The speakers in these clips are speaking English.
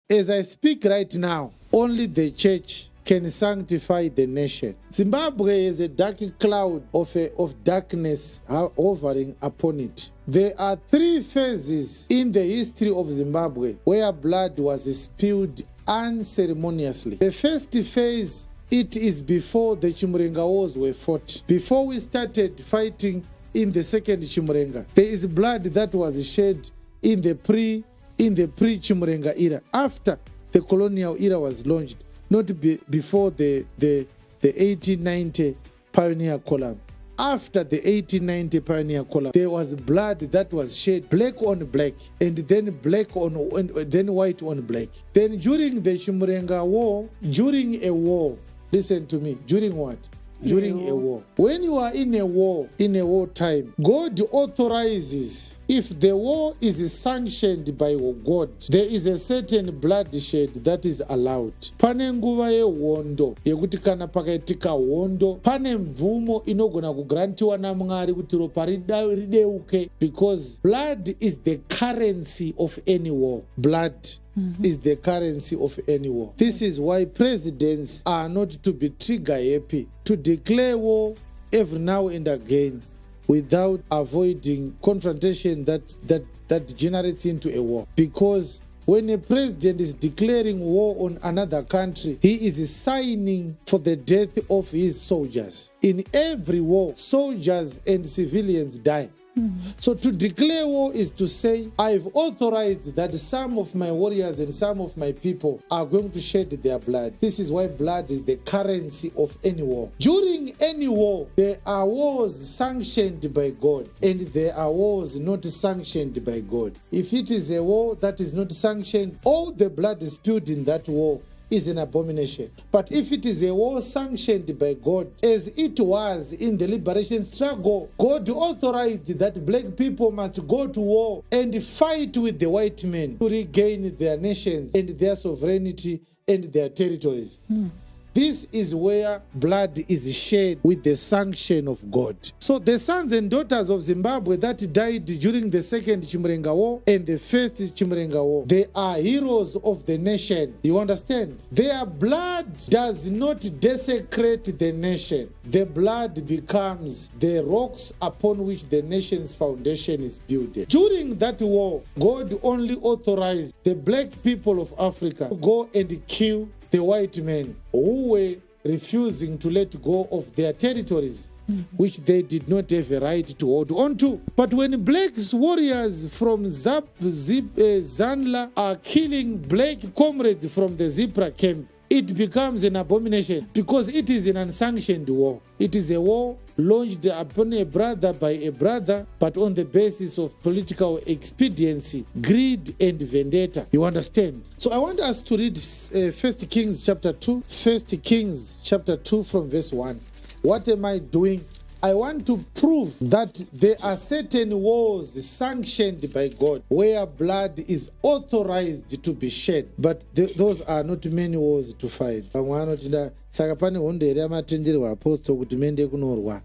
As I speak right now, only the church can sanctify the nation. Zimbabwe is a dark cloud of darkness hovering upon it. There are 3 phases in the history of Zimbabwe where blood was spilled unceremoniously. The first phase, it is before the Chiwenga wars were fought. Before we started fighting in the second Chiwenga, there is blood that was shed in the pre-Chiwenga era, after the colonial era was launched, not before the 1890 pioneer column. After the 1890 pioneer column, there was blood that was shed, black on black, and then then white on black. Then during the Chiwenga war, during a war, listen to me, during what? During a war. When you are in a war time, God authorizes. If the war is sanctioned by God, there is a certain bloodshed that is allowed. Pane nguva yehondo yekuti kana pakaitika hondo, pane mvumo inogona kugrantiwa naMwari kuti ropa rideuke, because blood is the currency of any war. Blood is the currency of any war. This is why presidents are not to be trigger happy to declare war every now and again without avoiding confrontation that generates into a war. Because when a president is declaring war on another country, he is signing for the death of his soldiers. In every war, soldiers and civilians die. So to declare war is to say, I've authorized that some of my warriors and some of my people are going to shed their blood. This is why blood is the currency of any war. During any war, there are wars sanctioned by God and there are wars not sanctioned by God. If it is a war that is not sanctioned, all the blood spilled in that war is an abomination. But if it is a war sanctioned by God, as it was in the liberation struggle, God authorized that black people must go to war and fight with the white men to regain their nations and their sovereignty and their territories. This is where blood is shed with the sanction of God. So the sons and daughters of Zimbabwe that died during the second Chiwenga War and the first Chiwenga War, they are heroes of the nation. You understand? Their blood does not desecrate the nation. The blood becomes the rocks upon which the nation's foundation is built. During that war, God only authorized the black people of Africa to go and kill the white men who were refusing to let go of their territories, which they did not have a right to hold on to. But when black warriors from Zanla are killing black comrades from the Zipra camp, it becomes an abomination because it is an unsanctioned war. It is a war launched upon a brother by a brother, but on the basis of political expediency, greed, and vendetta. You understand? So I want us to read 1 Kings chapter 2. 1 Kings chapter 2 from verse 1. What am I doing? I want to prove that there are certain wars sanctioned by God where blood is authorized to be shed, but those are not many wars to fight. Saka pane hondo here yamatenderwa apostle kuti mende kunorwa.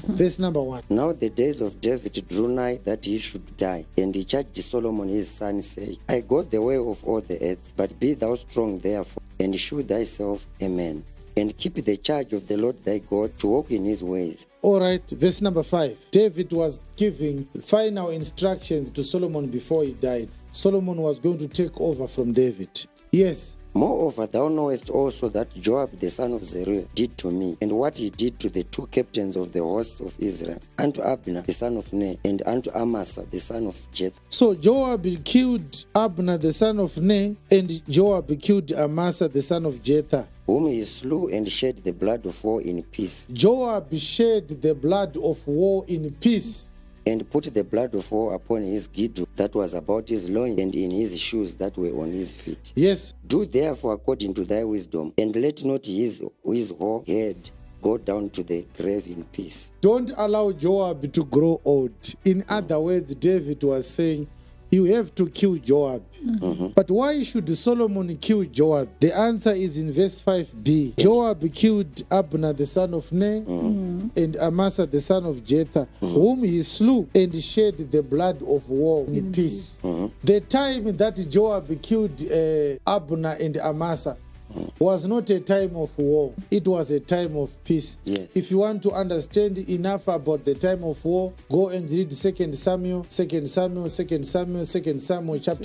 Verse number 1. Now the days of David drew nigh that he should die, and he charged Solomon his son, saying, I got the way of all the earth, but be thou strong therefore, and shew thyself a man, and keep the charge of the Lord thy God, to walk in his ways. All right, verse number 5. David was giving final instructions to Solomon before he died. Solomon was going to take over from David. Yes. Moreover, thou knowest also that Joab the son of Zeruiah did to me, and what he did to the 2 captains of the hosts of Israel, unto Abner the son of Ner, and unto Amasa the son of Jether. So Joab killed Abner the son of Ner, and Joab killed Amasa the son of Jether, whom he slew and shed the blood of war in peace. Joab shed the blood of war in peace, and put the blood of war upon his girdle that was about his loins, and in his shoes that were on his feet. Yes. Do therefore according to thy wisdom, and let not his whole head go down to the grave in peace. Don't allow Joab to grow old. In other words, David was saying, you have to kill Joab. But why should Solomon kill Joab? The answer is in verse 5b. Joab killed Abner the son of Ner and Amasa the son of Jether, whom he slew and shed the blood of war in peace. The time that Joab killed Abner and Amasa was not a time of war. It was a time of peace. Yes. If you want to understand enough about the time of war, go and read 2 Samuel chapter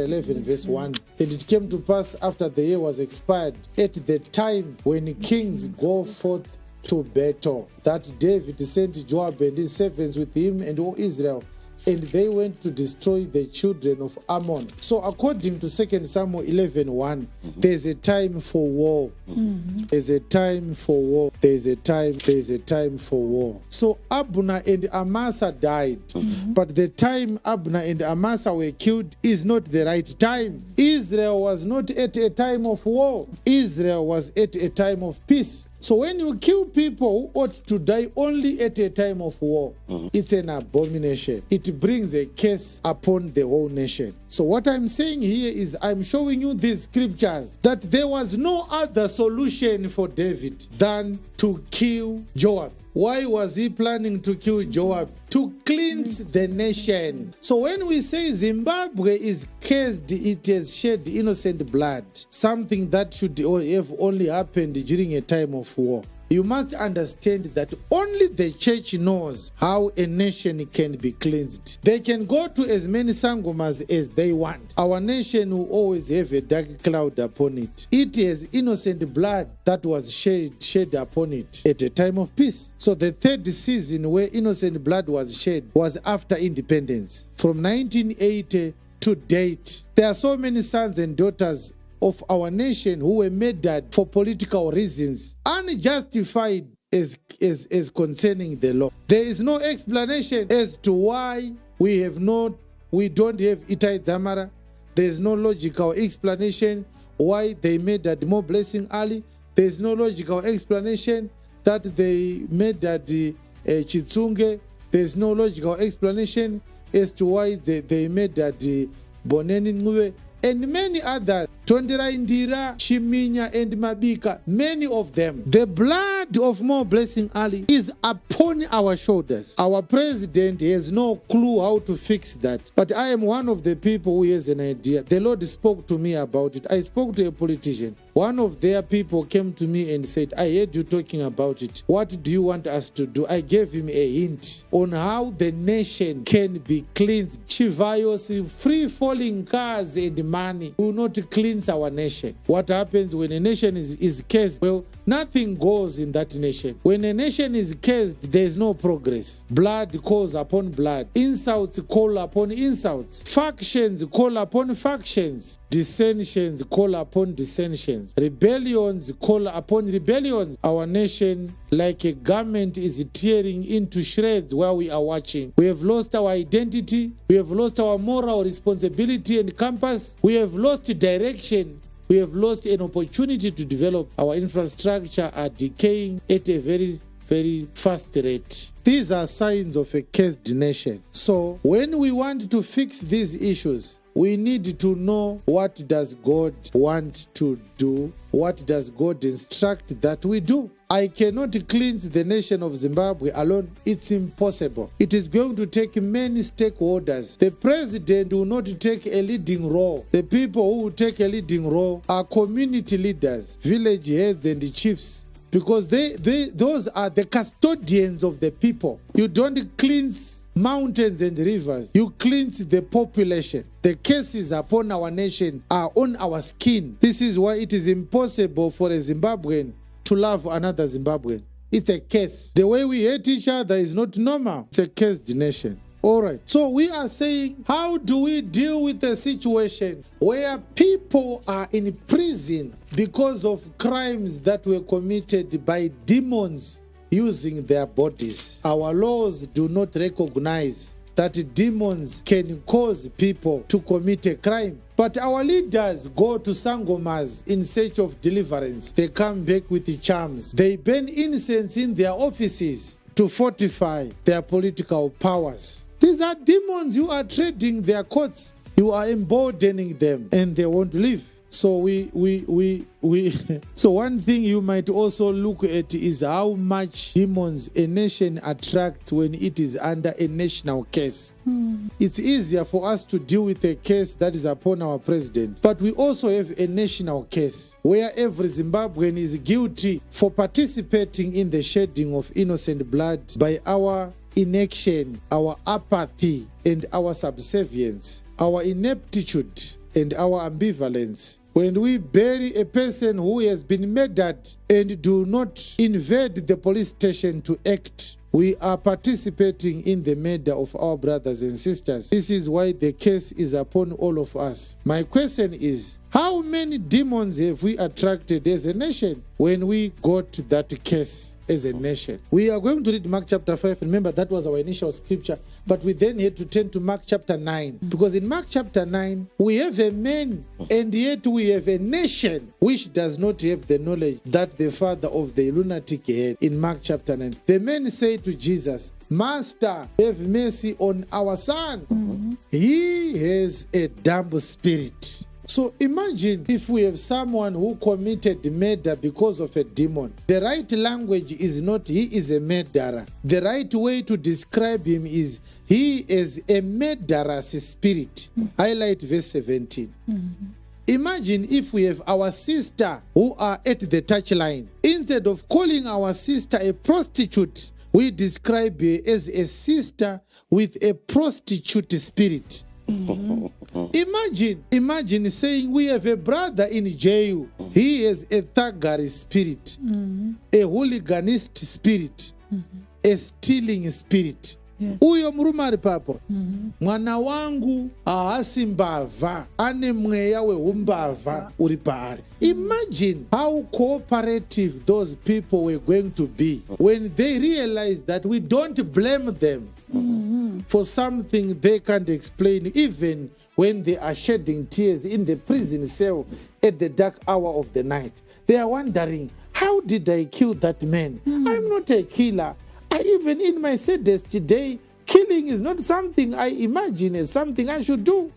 11 verse 1. And it came to pass after the year was expired, at the time when kings go forth to battle, that David sent Joab and his servants with him and all Israel, and they went to destroy the children of Ammon. So according to 2 Samuel 11:1, there's a time for war. There's a time for war. There's a time for war. So Abner and Amasa died. But the time Abner and Amasa were killed is not the right time. Israel was not at a time of war. Israel was at a time of peace. So when you kill people who ought to die only at a time of war, it's an abomination. It brings a curse upon the whole nation. So what I'm saying here is I'm showing you these scriptures that there was no other solution for David than to kill Joab. Why was he planning to kill Joab? To cleanse the nation. So when we say Zimbabwe is cursed, it has shed innocent blood, something that should have only happened during a time of war. You must understand that only the church knows how a nation can be cleansed. They can go to as many sangomas as they want. Our nation will always have a dark cloud upon it. It has innocent blood that was shed upon it at a time of peace. So the third season where innocent blood was shed was after independence. From 1980 to date, there are so many sons and daughters of our nation who were murdered for political reasons, unjustified as concerning the law. There is no explanation as to why we don't have Itai Zamara. There is no logical explanation why they murdered Mo Blessing Ali. There is no logical explanation that they murdered Chitsunge. There is no logical explanation as to why they murdered Boneni Ngwe and many others. Tondera Indira, Shiminya, and Mabika, many of them. The blood of Mo Blessing Ali is upon our shoulders. Our president has no clue how to fix that. But I am one of the people who has an idea. The Lord spoke to me about it. I spoke to a politician. One of their people came to me and said, I heard you talking about it. What do you want us to do? I gave him a hint on how the nation can be cleansed. Chivayos, free-falling cars and money will not cleanse our nation. What happens when a nation is cursed? Well, nothing goes in that nation. When a nation is cursed, there is no progress. Blood calls upon blood. Insults call upon insults. Factions call upon factions. Dissensions call upon dissensions. Rebellions call upon rebellions. Our nation, like a garment, is tearing into shreds while we are watching. We have lost our identity. We have lost our moral responsibility and compass. We have lost direction. We have lost an opportunity to develop. Our infrastructure are decaying at a very, very fast rate. These are signs of a cursed nation. So when we want to fix these issues, we need to know, what does God want to do? What does God instruct that we do? I cannot cleanse the nation of Zimbabwe alone. It's impossible. It is going to take many stakeholders. The president will not take a leading role. The people who will take a leading role are community leaders, village heads and chiefs, because those are the custodians of the people. You don't cleanse mountains and rivers. You cleanse the population. The curses upon our nation are on our skin. This is why it is impossible for a Zimbabwean to love another Zimbabwean. It's a curse. The way we hate each other is not normal. It's a cursed nation. All right. So we are saying, how do we deal with a situation where people are in prison because of crimes that were committed by demons using their bodies? Our laws do not recognize that demons can cause people to commit a crime. But our leaders go to sangomas in search of deliverance. They come back with the charms. They burn incense in their offices to fortify their political powers. These are demons who are trading their courts You are emboldening them and they won't leave. So so one thing you might also look at is how much demons a nation attracts when it is under a national case. It's easier for us to deal with a case that is upon our president, but we also have a national case where every Zimbabwean is guilty for participating in the shedding of innocent blood by our inaction, our apathy, and our subservience, our ineptitude, and our ambivalence. When we bury a person who has been murdered and do not invade the police station to act, we are participating in the murder of our brothers and sisters. This is why the case is upon all of us. My question is, how many demons have we attracted as a nation when we got that case as a nation? We are going to read Mark chapter 5. Remember, that was our initial scripture. But we then had to turn to Mark chapter 9. Because in Mark chapter 9, we have a man, and yet we have a nation which does not have the knowledge that the father of the lunatic had in Mark chapter 9. The man said to Jesus, Master, have mercy on our son. He has a dumb spirit. So imagine if we have someone who committed murder because of a demon. The right language is not he is a murderer. The right way to describe him is he is a murderous spirit. Highlight verse 17. Imagine if we have our sister who are at the touchline. Instead of calling our sister a prostitute, we describe her as a sister with a prostitute spirit. Imagine saying we have a brother in jail. He has a thuggery spirit, a hooliganist spirit, a stealing spirit. Uyo murume ari papo, mwana wangu haasi mbavha, ane mweya wehumbavha uri paari. Imagine how cooperative those people were going to be when they realized that we don't blame them for something they can't explain, even when they are shedding tears in the prison cell at the dark hour of the night. They are wondering, how did I kill that man? I'm not a killer. Even in my saddest day, killing is not something I imagine as something I should do.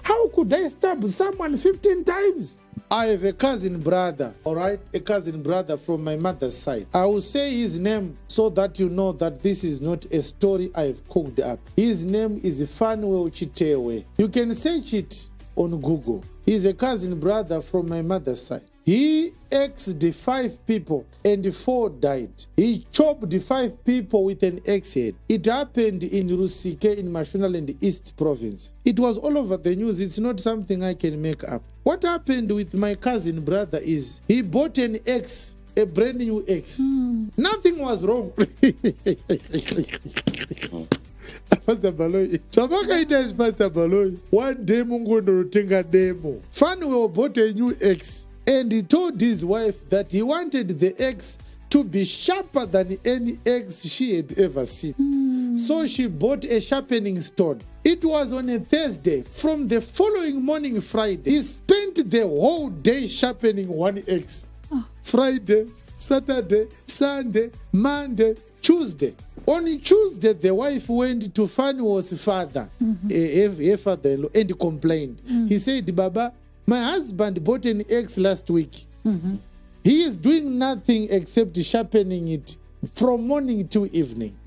How could I stab someone 15 times? I have a cousin brother, all right? A cousin brother from my mother's side. I will say his name so that you know that this is not a story I've cooked up. His name is Fanuel Chitewe. You can search it on Google. He's a cousin brother from my mother's side. He axed 5 people and 4 died. He chopped 5 people with an axe head. It happened in Rusike in Mashonaland East Province. It was all over the news. It's not something I can make up. What happened with my cousin brother is he bought an axe, a brand new axe. Nothing was wrong. Pastor Baloy. Chavakaita is Pastor Baloy. One day Mungu ndotenga demo. Fanuel bought a new axe. And he told his wife that he wanted the axe to be sharper than any axe she had ever seen. So she bought a sharpening stone. It was on a Thursday. From the following morning, Friday, he spent the whole day sharpening one axe. Friday, Saturday, Sunday, Monday, Tuesday. On Tuesday, the wife went to Fanuel's father, her father-in-law, and complained. He said, Baba, my husband bought an axe last week. He is doing nothing except sharpening it from morning to evening.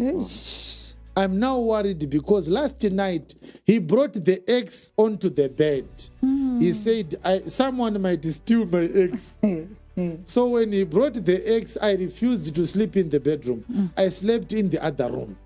I'm now worried because last night he brought the axe onto the bed. He said, someone might steal my axe. So when he brought the axe, I refused to sleep in the bedroom. I slept in the other room.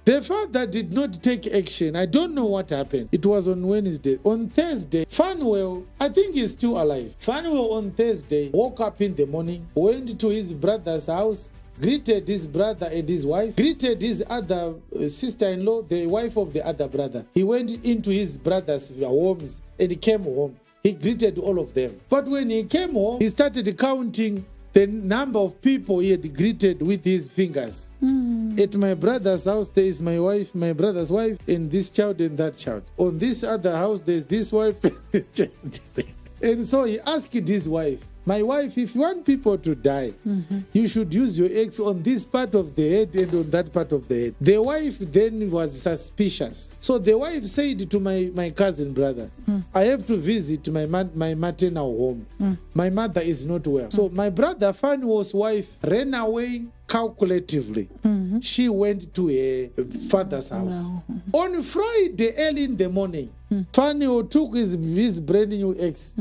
The father did not take action. I don't know what happened. It was on Wednesday. On Thursday, Fanuel, I think he's still alive. Fanuel on Thursday woke up in the morning, went to his brother's house, greeted his brother and his wife, greeted his other sister-in-law, the wife of the other brother. He went into his brother's homes and he came home. He greeted all of them. But when he came home, he started counting the number of people he had greeted with his fingers. At my brother's house, there is my wife, my brother's wife, and this child and that child. On this other house, there's this wife. And so he asked his wife, My wife, if you want people to die, you should use your eggs on this part of the head and on that part of the head. The wife then was suspicious. So the wife said to my cousin brother, I have to visit my maternal home. My mother is not well. So my brother Fanuel's wife ran away calculatively. She went to her father's house. On Friday, early in the morning, Fanuel took his brand new ex.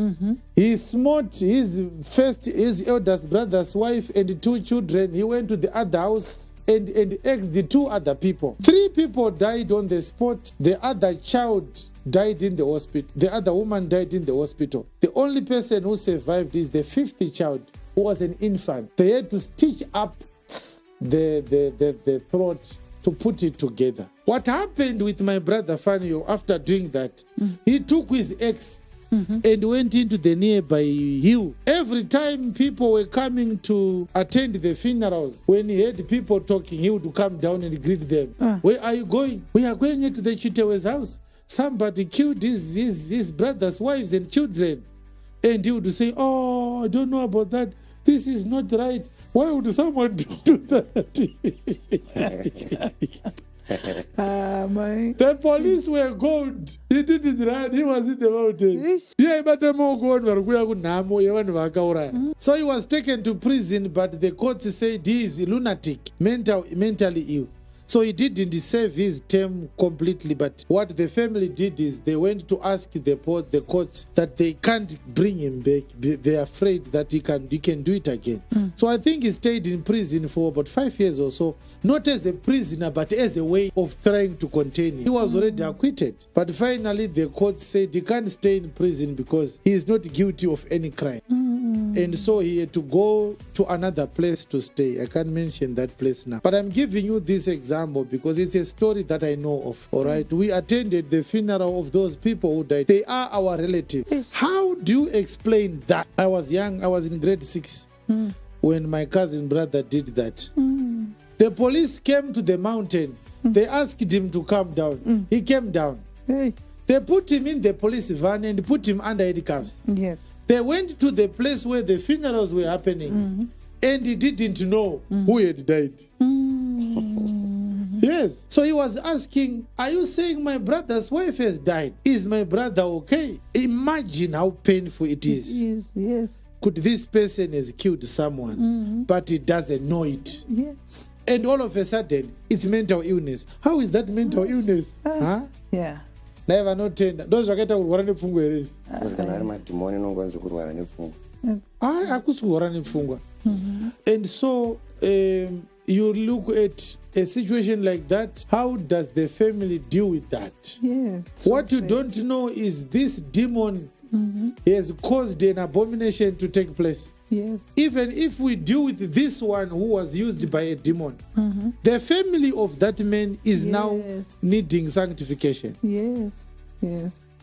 He smote his eldest brother's wife and 2 children. He went to the other house and asked the 2 other people. 3 people died on the spot. The other child died in the hospital. The other woman died in the hospital. The only person who survived is the 5th child, who was an infant. They had to stitch up the throat to put it together. What happened with my brother Fanio after doing that, he took his ex and went into the nearby hill. Every time people were coming to attend the funerals, when he heard people talking, he would come down and greet them. Where are you going? We are going into the Chitewe's house. Somebody killed his brother's wives and children. And he would say, oh, I don't know about that. This is not right. Why would someone do that? The police were called. He didn't run. He was in the mountain. So he was taken to prison, but the court said he is lunatic, mentally ill. So he didn't serve his term completely, but what the family did is they went to ask the courts that they can't bring him back. They're afraid that he can do it again. So I think he stayed in prison for about 5 years or so, not as a prisoner, but as a way of trying to contain him. He was already acquitted. But finally, the court said he can't stay in prison because he is not guilty of any crime. And so he had to go to another place to stay. I can't mention that place now. But I'm giving you this example because it's a story that I know of. All right. We attended the funeral of those people who died. They are our relatives. How do you explain that? I was young. I was in grade 6 when my cousin brother did that. The police came to the mountain. They asked him to come down. He came down. They put him in the police van and put him under handcuffs. Yes. They went to the place where the funerals were happening, and he didn't know who had died. Yes. So he was asking, are you saying my brother's wife has died? Is my brother okay? Imagine how painful it is. Yes, yes. Could this person has killed someone, but he doesn't know it? Yes. And all of a sudden, it's mental illness. How is that mental illness? Yeah. Never not tender. Those are getting kurwara nepfungwa here. Akusi kurwara nepfungwa. And so you look at a situation like that. How does the family deal with that? Yes. What you don't know is this demon has caused an abomination to take place. Yes. Even if we deal with this one who was used by a demon, the family of that man is now needing sanctification. Yes. Yes.